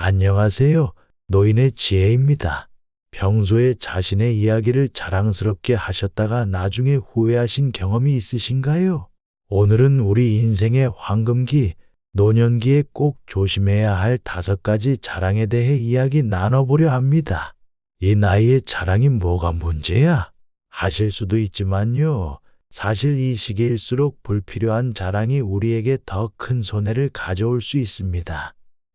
안녕하세요. 노인의 지혜입니다. 평소에 자신의 이야기를 자랑스럽게 하셨다가 나중에 후회하신 경험이 있으신가요? 오늘은 우리 인생의 황금기, 노년기에 꼭 조심해야 할 5가지 자랑에 대해 이야기 나눠보려 합니다. 이 나이에 자랑이 뭐가 문제야? 하실 수도 있지만요. 사실 이 시기일수록 불필요한 자랑이 우리에게 더 큰 손해를 가져올 수 있습니다.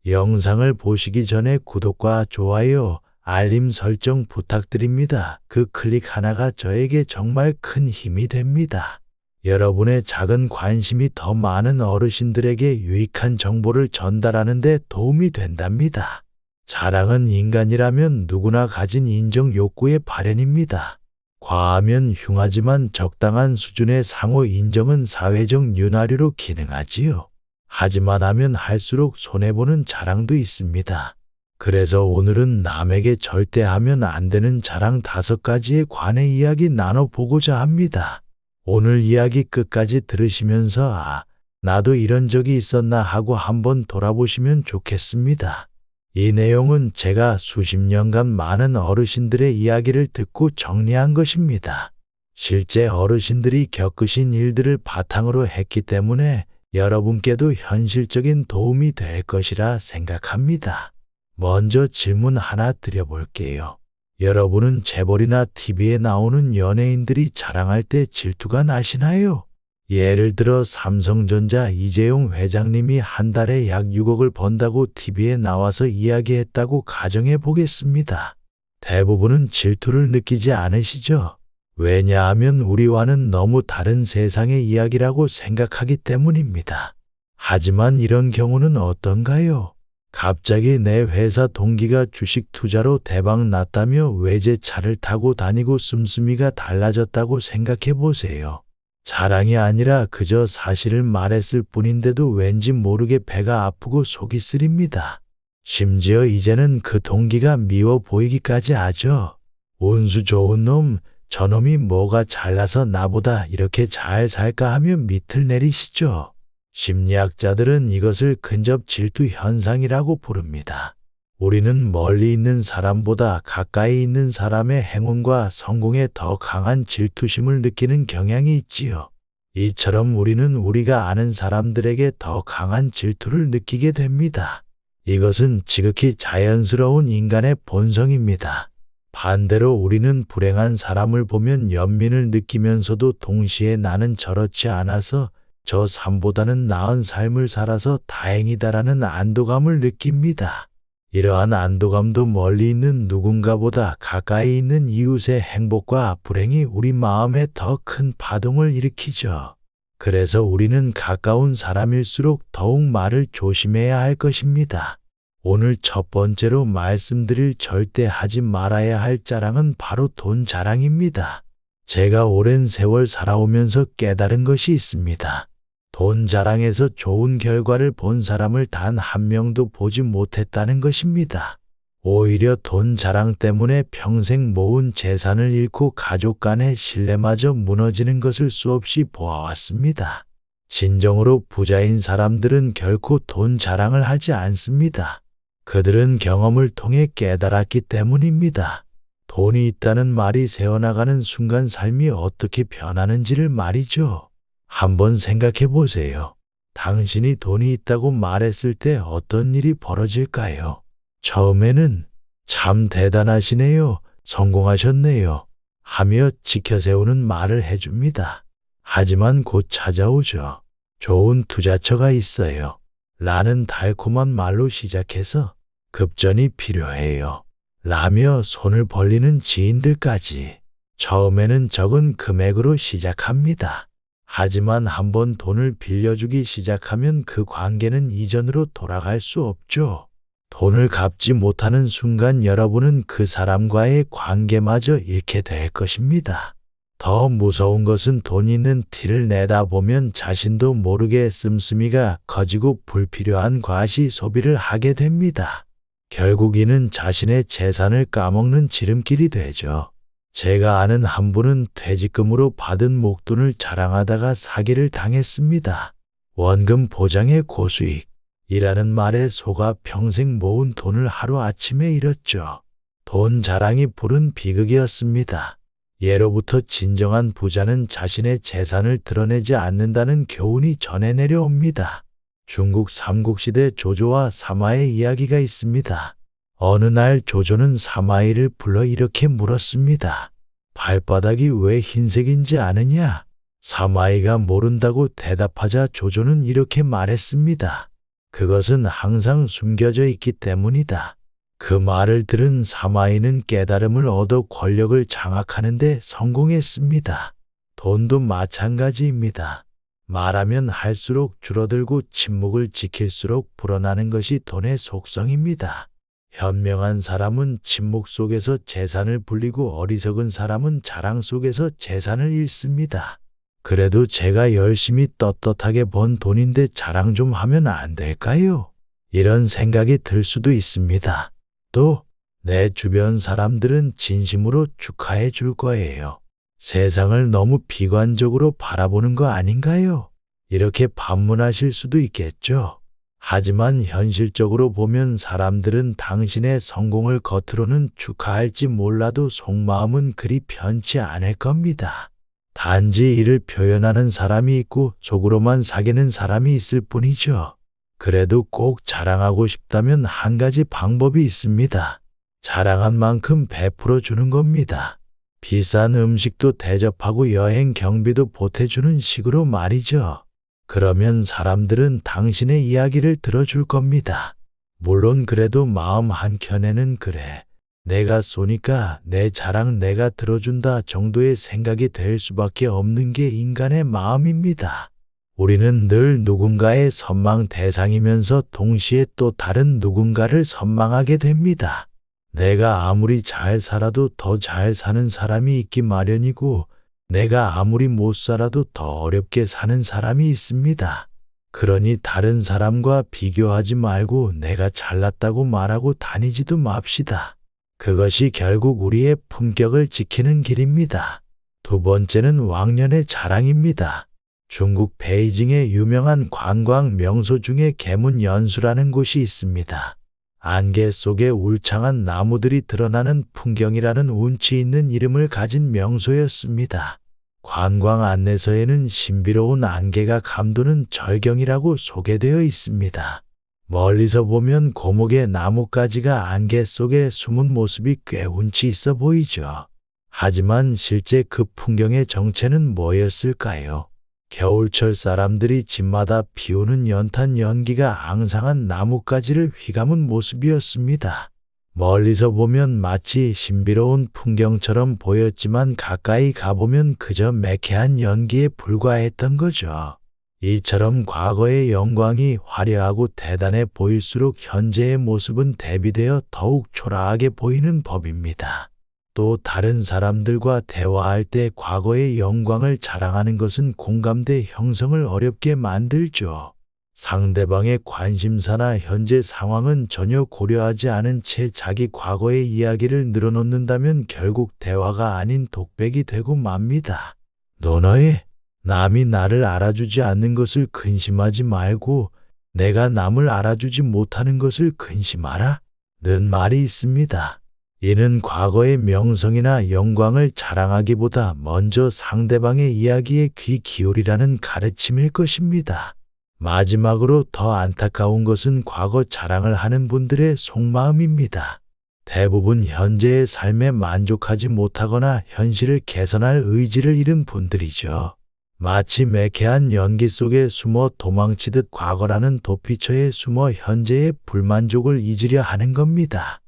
영상을 보시기 전에 구독과 좋아요, 알림 설정 부탁드립니다. 그 클릭 하나가 저에게 정말 큰 힘이 됩니다. 여러분의 작은 관심이 더 많은 어르신들에게 유익한 정보를 전달하는 데 도움이 된답니다. 자랑은 인간이라면 누구나 가진 인정 욕구의 발현입니다. 과하면 흉하지만 적당한 수준의 상호 인정은 사회적 윤활유로 기능하지요. 하지만 하면 할수록 손해보는 자랑도 있습니다. 그래서 오늘은 남에게 절대 하면 안 되는 자랑 5가지에 관해 이야기 나눠보고자 합니다. 오늘 이야기 끝까지 들으시면서 나도 이런 적이 있었나 하고 한번 돌아보시면 좋겠습니다. 이 내용은 제가 수십 년간 많은 어르신들의 이야기를 듣고 정리한 것입니다. 실제 어르신들이 겪으신 일들을 바탕으로 했기 때문에 여러분께도 현실적인 도움이 될 것이라 생각합니다. 먼저 질문 하나 드려볼게요. 여러분은 재벌이나 TV에 나오는 연예인들이 자랑할 때 질투가 나시나요? 예를 들어 삼성전자 이재용 회장님이 한 달에 약 6억을 번다고 TV에 나와서 이야기했다고 가정해 보겠습니다. 대부분은 질투를 느끼지 않으시죠? 왜냐하면 우리와는 너무 다른 세상의 이야기라고 생각하기 때문입니다. 하지만 이런 경우는 어떤가요? 갑자기 내 회사 동기가 주식 투자로 대박 났다며 외제차를 타고 다니고 씀씀이가 달라졌다고 생각해 보세요. 자랑이 아니라 그저 사실을 말했을 뿐인데도 왠지 모르게 배가 아프고 속이 쓰립니다. 심지어 이제는 그 동기가 미워 보이기까지 하죠. 운수 좋은 놈, 저놈이 뭐가 잘나서 나보다 이렇게 잘 살까 하며 밑을 내리시죠. 심리학자들은 이것을 근접 질투 현상이라고 부릅니다. 우리는 멀리 있는 사람보다 가까이 있는 사람의 행운과 성공에 더 강한 질투심을 느끼는 경향이 있지요. 이처럼 우리는 우리가 아는 사람들에게 더 강한 질투를 느끼게 됩니다. 이것은 지극히 자연스러운 인간의 본성입니다. 반대로 우리는 불행한 사람을 보면 연민을 느끼면서도 동시에 나는 저렇지 않아서 저 삶보다는 나은 삶을 살아서 다행이다라는 안도감을 느낍니다. 이러한 안도감도 멀리 있는 누군가보다 가까이 있는 이웃의 행복과 불행이 우리 마음에 더 큰 파동을 일으키죠. 그래서 우리는 가까운 사람일수록 더욱 말을 조심해야 할 것입니다. 오늘 첫 번째로 말씀드릴 절대 하지 말아야 할 자랑은 바로 돈 자랑입니다. 제가 오랜 세월 살아오면서 깨달은 것이 있습니다. 돈 자랑에서 좋은 결과를 본 사람을 단 한 명도 보지 못했다는 것입니다. 오히려 돈 자랑 때문에 평생 모은 재산을 잃고 가족 간의 신뢰마저 무너지는 것을 수없이 보아왔습니다. 진정으로 부자인 사람들은 결코 돈 자랑을 하지 않습니다. 그들은 경험을 통해 깨달았기 때문입니다. 돈이 있다는 말이 새어나가는 순간 삶이 어떻게 변하는지를 말이죠. 한번 생각해 보세요. 당신이 돈이 있다고 말했을 때 어떤 일이 벌어질까요? 처음에는 참 대단하시네요, 성공하셨네요 하며 지켜세우는 말을 해줍니다. 하지만 곧 찾아오죠. 좋은 투자처가 있어요 라는 달콤한 말로 시작해서 급전이 필요해요 라며 손을 벌리는 지인들까지. 처음에는 적은 금액으로 시작합니다. 하지만 한번 돈을 빌려주기 시작하면 그 관계는 이전으로 돌아갈 수 없죠. 돈을 갚지 못하는 순간 여러분은 그 사람과의 관계마저 잃게 될 것입니다. 더 무서운 것은 돈 있는 티를 내다 보면 자신도 모르게 씀씀이가 커지고 불필요한 과시 소비를 하게 됩니다. 결국 이는 자신의 재산을 까먹는 지름길이 되죠. 제가 아는 한 분은 퇴직금으로 받은 목돈을 자랑하다가 사기를 당했습니다. 원금 보장의 고수익. 이라는 말에 속아 평생 모은 돈을 하루아침에 잃었죠. 돈 자랑이 부른 비극이었습니다. 예로부터 진정한 부자는 자신의 재산을 드러내지 않는다는 교훈이 전해 내려옵니다. 중국 삼국시대 조조와 사마의 이야기가 있습니다. 어느 날 조조는 사마이를 불러 이렇게 물었습니다. 발바닥이 왜 흰색인지 아느냐? 사마이가 모른다고 대답하자 조조는 이렇게 말했습니다. 그것은 항상 숨겨져 있기 때문이다. 그 말을 들은 사마이는 깨달음을 얻어 권력을 장악하는 데 성공했습니다. 돈도 마찬가지입니다. 말하면 할수록 줄어들고 침묵을 지킬수록 불어나는 것이 돈의 속성입니다. 현명한 사람은 침묵 속에서 재산을 불리고 어리석은 사람은 자랑 속에서 재산을 잃습니다. 그래도 제가 열심히 떳떳하게 번 돈인데 자랑 좀 하면 안 될까요? 이런 생각이 들 수도 있습니다. 또 내 주변 사람들은 진심으로 축하해 줄 거예요. 세상을 너무 비관적으로 바라보는 거 아닌가요? 이렇게 반문하실 수도 있겠죠. 하지만 현실적으로 보면 사람들은 당신의 성공을 겉으로는 축하할지 몰라도 속마음은 그리 편치 않을 겁니다. 단지 이를 표현하는 사람이 있고 속으로만 사귀는 사람이 있을 뿐이죠. 그래도 꼭 자랑하고 싶다면 한 가지 방법이 있습니다. 자랑한 만큼 베풀어 주는 겁니다. 비싼 음식도 대접하고 여행 경비도 보태주는 식으로 말이죠. 그러면 사람들은 당신의 이야기를 들어줄 겁니다. 물론 그래도 마음 한켠에는 그래, 내가 쏘니까 내 자랑 내가 들어준다 정도의 생각이 될 수밖에 없는 게 인간의 마음입니다. 우리는 늘 누군가의 선망 대상이면서 동시에 또 다른 누군가를 선망하게 됩니다. 내가 아무리 잘 살아도 더 잘 사는 사람이 있기 마련이고 내가 아무리 못 살아도 더 어렵게 사는 사람이 있습니다. 그러니 다른 사람과 비교하지 말고 내가 잘났다고 말하고 다니지도 맙시다. 그것이 결국 우리의 품격을 지키는 길입니다. 두 번째는 왕년의 자랑입니다. 중국 베이징의 유명한 관광 명소 중에 계문연수라는 곳이 있습니다. 안개 속에 울창한 나무들이 드러나는 풍경이라는 운치 있는 이름을 가진 명소였습니다. 관광 안내서에는 신비로운 안개가 감도는 절경이라고 소개되어 있습니다. 멀리서 보면 고목의 나뭇가지가 안개 속에 숨은 모습이 꽤 운치 있어 보이죠. 하지만 실제 그 풍경의 정체는 뭐였을까요? 겨울철 사람들이 집마다 피우는 연탄 연기가 앙상한 나뭇가지를 휘감은 모습이었습니다. 멀리서 보면 마치 신비로운 풍경처럼 보였지만 가까이 가보면 그저 매캐한 연기에 불과했던 거죠. 이처럼 과거의 영광이 화려하고 대단해 보일수록 현재의 모습은 대비되어 더욱 초라하게 보이는 법입니다. 또 다른 사람들과 대화할 때 과거의 영광을 자랑하는 것은 공감대 형성을 어렵게 만들죠. 상대방의 관심사나 현재 상황은 전혀 고려하지 않은 채 자기 과거의 이야기를 늘어놓는다면 결국 대화가 아닌 독백이 되고 맙니다. 너너의 남이 나를 알아주지 않는 것을 근심하지 말고 내가 남을 알아주지 못하는 것을 근심하라 는 말이 있습니다. 이는 과거의 명성이나 영광을 자랑하기보다 먼저 상대방의 이야기에 귀 기울이라는 가르침일 것입니다. 마지막으로 더 안타까운 것은 과거 자랑을 하는 분들의 속마음입니다. 대부분 현재의 삶에 만족하지 못하거나 현실을 개선할 의지를 잃은 분들이죠. 마치 매캐한 연기 속에 숨어 도망치듯 과거라는 도피처에 숨어 현재의 불만족을 잊으려 하는 겁니다.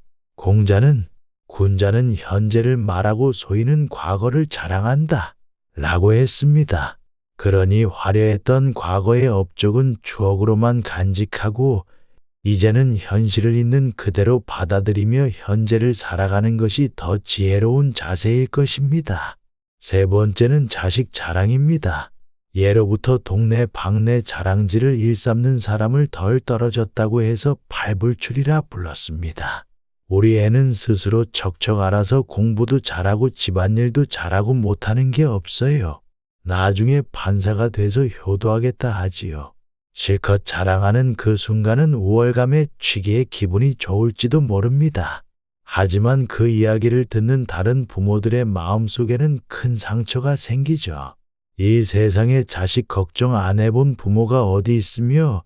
군자는 현재를 말하고 소인은 과거를 자랑한다 라고 했습니다. 그러니 화려했던 과거의 업적은 추억으로만 간직하고 이제는 현실을 있는 그대로 받아들이며 현재를 살아가는 것이 더 지혜로운 자세일 것입니다. 세 번째는 자식 자랑입니다. 예로부터 동네 방네 자랑질을 일삼는 사람을 덜 떨어졌다고 해서 팔불출이라 불렀습니다. 우리 애는 스스로 척척 알아서 공부도 잘하고 집안일도 잘하고 못하는 게 없어요. 나중에 판사가 돼서 효도하겠다 하지요. 실컷 자랑하는 그 순간은 우월감에 취기에 기분이 좋을지도 모릅니다. 하지만 그 이야기를 듣는 다른 부모들의 마음속에는 큰 상처가 생기죠. 이 세상에 자식 걱정 안 해본 부모가 어디 있으며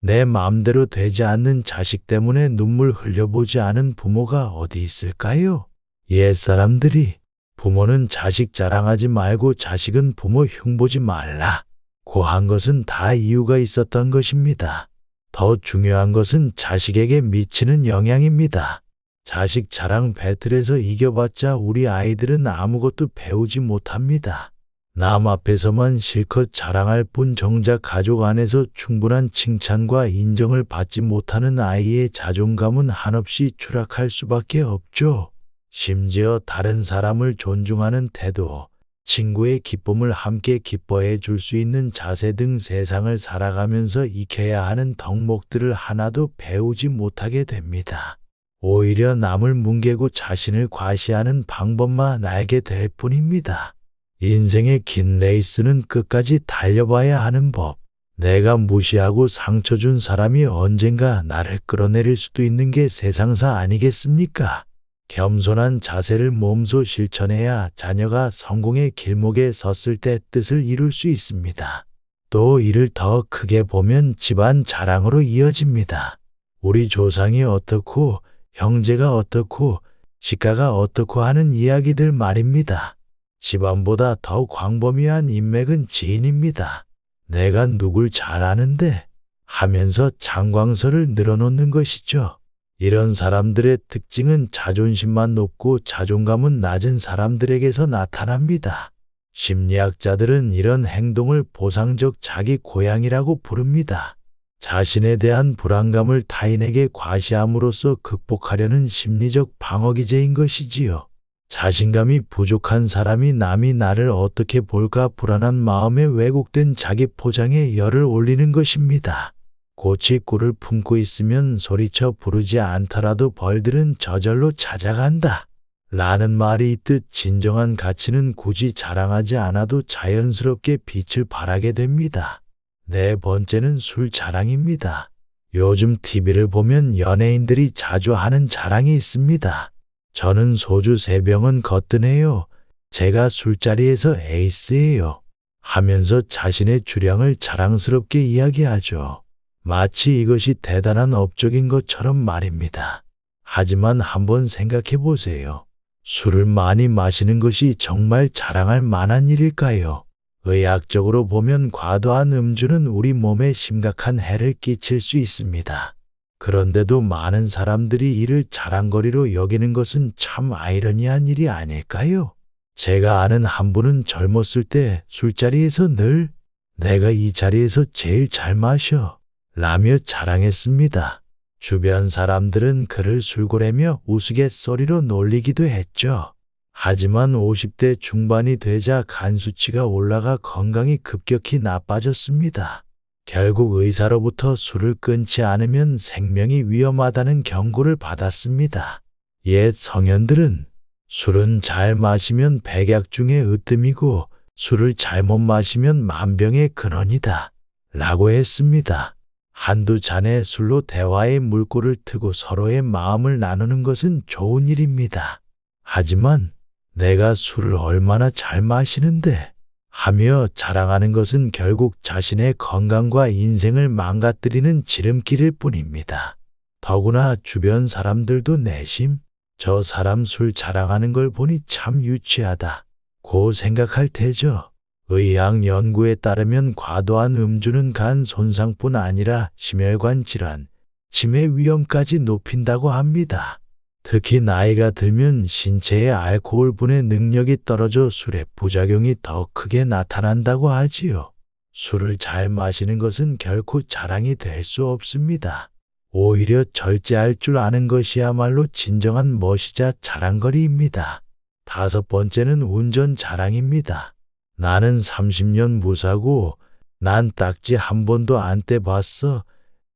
내 마음대로 되지 않는 자식 때문에 눈물 흘려보지 않은 부모가 어디 있을까요? 옛사람들이 부모는 자식 자랑하지 말고 자식은 부모 흉보지 말라 고 한 것은 다 이유가 있었던 것입니다. 더 중요한 것은 자식에게 미치는 영향입니다. 자식 자랑 배틀에서 이겨봤자 우리 아이들은 아무것도 배우지 못합니다. 남 앞에서만 실컷 자랑할 뿐 정작 가족 안에서 충분한 칭찬과 인정을 받지 못하는 아이의 자존감은 한없이 추락할 수밖에 없죠. 심지어 다른 사람을 존중하는 태도, 친구의 기쁨을 함께 기뻐해 줄 수 있는 자세 등 세상을 살아가면서 익혀야 하는 덕목들을 하나도 배우지 못하게 됩니다. 오히려 남을 뭉개고 자신을 과시하는 방법만 알게 될 뿐입니다. 인생의 긴 레이스는 끝까지 달려봐야 하는 법. 내가 무시하고 상처 준 사람이 언젠가 나를 끌어내릴 수도 있는 게 세상사 아니겠습니까? 겸손한 자세를 몸소 실천해야 자녀가 성공의 길목에 섰을 때 뜻을 이룰 수 있습니다. 또 이를 더 크게 보면 집안 자랑으로 이어집니다. 우리 조상이 어떻고 형제가 어떻고 시가가 어떻고 하는 이야기들 말입니다. 집안보다 더 광범위한 인맥은 지인입니다. 내가 누굴 잘 아는데 하면서 장광설을 늘어놓는 것이죠. 이런 사람들의 특징은 자존심만 높고 자존감은 낮은 사람들에게서 나타납니다. 심리학자들은 이런 행동을 보상적 자기 고양이라고 부릅니다. 자신에 대한 불안감을 타인에게 과시함으로써 극복하려는 심리적 방어기제인 것이지요. 자신감이 부족한 사람이 남이 나를 어떻게 볼까 불안한 마음에 왜곡된 자기 포장에 열을 올리는 것입니다. 꽃이 꿀을 품고 있으면 소리쳐 부르지 않더라도 벌들은 저절로 찾아간다. 라는 말이 있듯 진정한 가치는 굳이 자랑하지 않아도 자연스럽게 빛을 발하게 됩니다. 네 번째는 술 자랑입니다. 요즘 TV를 보면 연예인들이 자주 하는 자랑이 있습니다. 저는 소주 3병은 거뜬해요. 제가 술자리에서 에이스예요. 하면서 자신의 주량을 자랑스럽게 이야기하죠. 마치 이것이 대단한 업적인 것처럼 말입니다. 하지만 한번 생각해 보세요. 술을 많이 마시는 것이 정말 자랑할 만한 일일까요? 의학적으로 보면 과도한 음주는 우리 몸에 심각한 해를 끼칠 수 있습니다. 그런데도 많은 사람들이 이를 자랑거리로 여기는 것은 참 아이러니한 일이 아닐까요? 제가 아는 한 분은 젊었을 때 술자리에서 늘 내가 이 자리에서 제일 잘 마셔 라며 자랑했습니다. 주변 사람들은 그를 술고래며 우스갯소리로 놀리기도 했죠. 하지만 50대 중반이 되자 간 수치가 올라가 건강이 급격히 나빠졌습니다. 결국 의사로부터 술을 끊지 않으면 생명이 위험하다는 경고를 받았습니다. 옛 성현들은 술은 잘 마시면 백약 중에 으뜸이고 술을 잘못 마시면 만병의 근원이다 라고 했습니다. 한두 잔의 술로 대화의 물꼬를 트고 서로의 마음을 나누는 것은 좋은 일입니다. 하지만 내가 술을 얼마나 잘 마시는데 하며 자랑하는 것은 결국 자신의 건강과 인생을 망가뜨리는 지름길일 뿐입니다. 더구나 주변 사람들도 내심 저 사람 술 자랑하는 걸 보니 참 유치하다 고 생각할 테죠. 의학 연구에 따르면 과도한 음주는 간 손상뿐 아니라 심혈관 질환, 치매 위험까지 높인다고 합니다. 특히 나이가 들면 신체의 알코올 분해 능력이 떨어져 술의 부작용이 더 크게 나타난다고 하지요. 술을 잘 마시는 것은 결코 자랑이 될 수 없습니다. 오히려 절제할 줄 아는 것이야말로 진정한 멋이자 자랑거리입니다. 5번째는 운전 자랑입니다. 나는 30년 무사고 난 딱지 한 번도 안 떼봤어.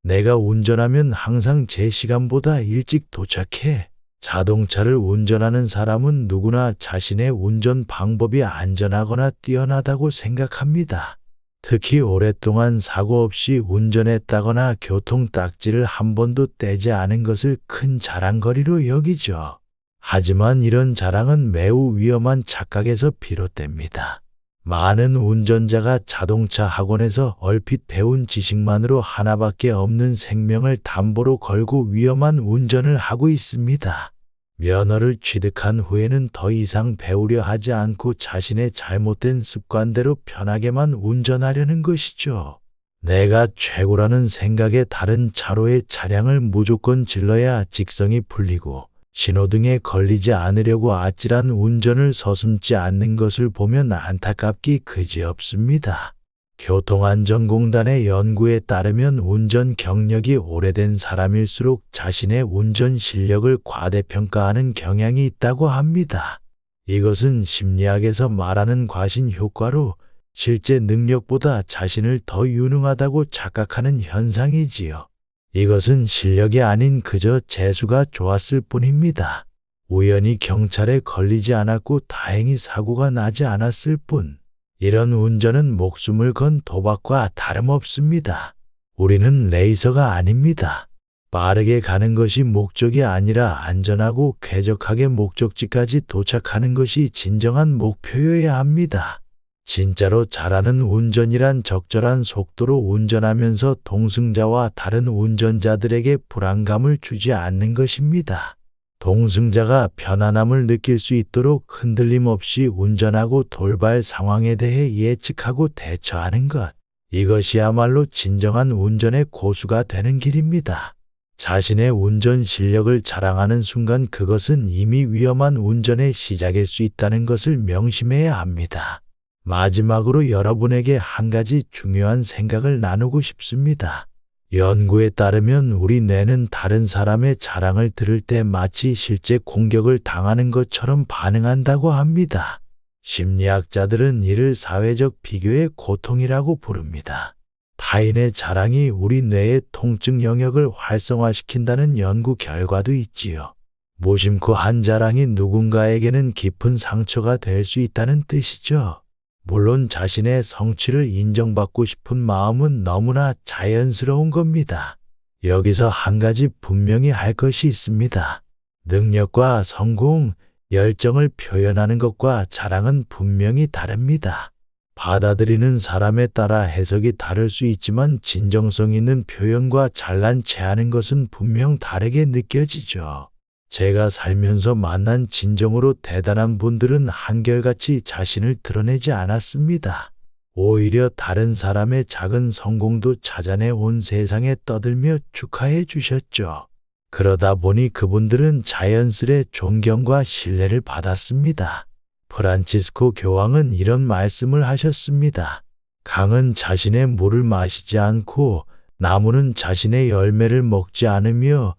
내가 운전하면 항상 제 시간보다 일찍 도착해. 자동차를 운전하는 사람은 누구나 자신의 운전 방법이 안전하거나 뛰어나다고 생각합니다. 특히 오랫동안 사고 없이 운전했다거나 교통 딱지를 한 번도 떼지 않은 것을 큰 자랑거리로 여기죠. 하지만 이런 자랑은 매우 위험한 착각에서 비롯됩니다. 많은 운전자가 자동차 학원에서 얼핏 배운 지식만으로 하나밖에 없는 생명을 담보로 걸고 위험한 운전을 하고 있습니다. 면허를 취득한 후에는 더 이상 배우려 하지 않고 자신의 잘못된 습관대로 편하게만 운전하려는 것이죠. 내가 최고라는 생각에 다른 차로의 차량을 무조건 질러야 직성이 풀리고 신호등에 걸리지 않으려고 아찔한 운전을 서슴지 않는 것을 보면 안타깝기 그지없습니다. 교통안전공단의 연구에 따르면 운전 경력이 오래된 사람일수록 자신의 운전 실력을 과대평가하는 경향이 있다고 합니다. 이것은 심리학에서 말하는 과신 효과로 실제 능력보다 자신을 더 유능하다고 착각하는 현상이지요. 이것은 실력이 아닌 그저 재수가 좋았을 뿐입니다. 우연히 경찰에 걸리지 않았고 다행히 사고가 나지 않았을 뿐. 이런 운전은 목숨을 건 도박과 다름없습니다. 우리는 레이서가 아닙니다. 빠르게 가는 것이 목적이 아니라 안전하고 쾌적하게 목적지까지 도착하는 것이 진정한 목표여야 합니다. 진짜로 잘하는 운전이란 적절한 속도로 운전하면서 동승자와 다른 운전자들에게 불안감을 주지 않는 것입니다. 동승자가 편안함을 느낄 수 있도록 흔들림 없이 운전하고 돌발 상황에 대해 예측하고 대처하는 것. 이것이야말로 진정한 운전의 고수가 되는 길입니다. 자신의 운전 실력을 자랑하는 순간 그것은 이미 위험한 운전의 시작일 수 있다는 것을 명심해야 합니다. 마지막으로 여러분에게 한 가지 중요한 생각을 나누고 싶습니다. 연구에 따르면 우리 뇌는 다른 사람의 자랑을 들을 때 마치 실제 공격을 당하는 것처럼 반응한다고 합니다. 심리학자들은 이를 사회적 비교의 고통이라고 부릅니다. 타인의 자랑이 우리 뇌의 통증 영역을 활성화시킨다는 연구 결과도 있지요. 무심코 한 자랑이 누군가에게는 깊은 상처가 될 수 있다는 뜻이죠. 물론 자신의 성취를 인정받고 싶은 마음은 너무나 자연스러운 겁니다. 여기서 한 가지 분명히 할 것이 있습니다. 능력과 성공, 열정을 표현하는 것과 자랑은 분명히 다릅니다. 받아들이는 사람에 따라 해석이 다를 수 있지만 진정성 있는 표현과 잘난 체하는 것은 분명 다르게 느껴지죠. 제가 살면서 만난 진정으로 대단한 분들은 한결같이 자신을 드러내지 않았습니다. 오히려 다른 사람의 작은 성공도 찾아내 온 세상에 떠들며 축하해 주셨죠. 그러다 보니 그분들은 자연스레 존경과 신뢰를 받았습니다. 프란치스코 교황은 이런 말씀을 하셨습니다. 강은 자신의 물을 마시지 않고 나무는 자신의 열매를 먹지 않으며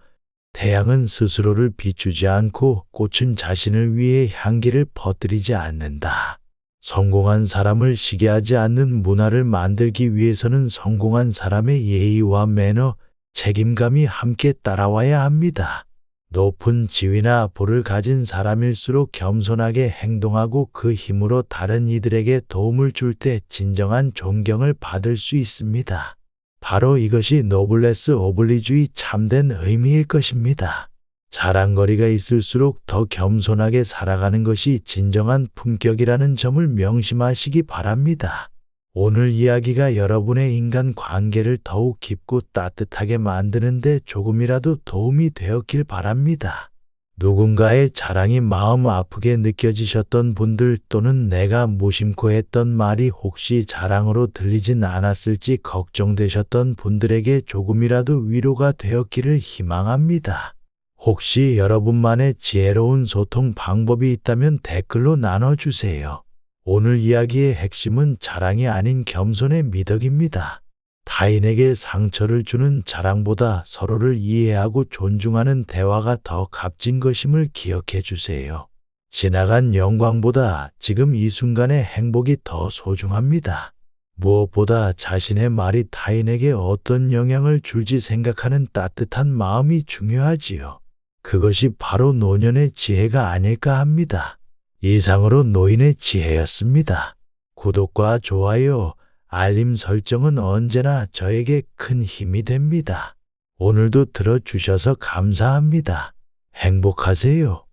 태양은 스스로를 비추지 않고 꽃은 자신을 위해 향기를 퍼뜨리지 않는다. 성공한 사람을 시기하지 않는 문화를 만들기 위해서는 성공한 사람의 예의와 매너, 책임감이 함께 따라와야 합니다. 높은 지위나 부를 가진 사람일수록 겸손하게 행동하고 그 힘으로 다른 이들에게 도움을 줄 때 진정한 존경을 받을 수 있습니다. 바로 이것이 노블레스 오블리주의 참된 의미일 것입니다. 자랑거리가 있을수록 더 겸손하게 살아가는 것이 진정한 품격이라는 점을 명심하시기 바랍니다. 오늘 이야기가 여러분의 인간 관계를 더욱 깊고 따뜻하게 만드는데 조금이라도 도움이 되었길 바랍니다. 누군가의 자랑이 마음 아프게 느껴지셨던 분들 또는 내가 무심코 했던 말이 혹시 자랑으로 들리진 않았을지 걱정되셨던 분들에게 조금이라도 위로가 되었기를 희망합니다. 혹시 여러분만의 지혜로운 소통 방법이 있다면 댓글로 나눠주세요. 오늘 이야기의 핵심은 자랑이 아닌 겸손의 미덕입니다. 타인에게 상처를 주는 자랑보다 서로를 이해하고 존중하는 대화가 더 값진 것임을 기억해 주세요. 지나간 영광보다 지금 이 순간의 행복이 더 소중합니다. 무엇보다 자신의 말이 타인에게 어떤 영향을 줄지 생각하는 따뜻한 마음이 중요하지요. 그것이 바로 노년의 지혜가 아닐까 합니다. 이상으로 노인의 지혜였습니다. 구독과 좋아요, 알림 설정은 언제나 저에게 큰 힘이 됩니다. 오늘도 들어주셔서 감사합니다. 행복하세요.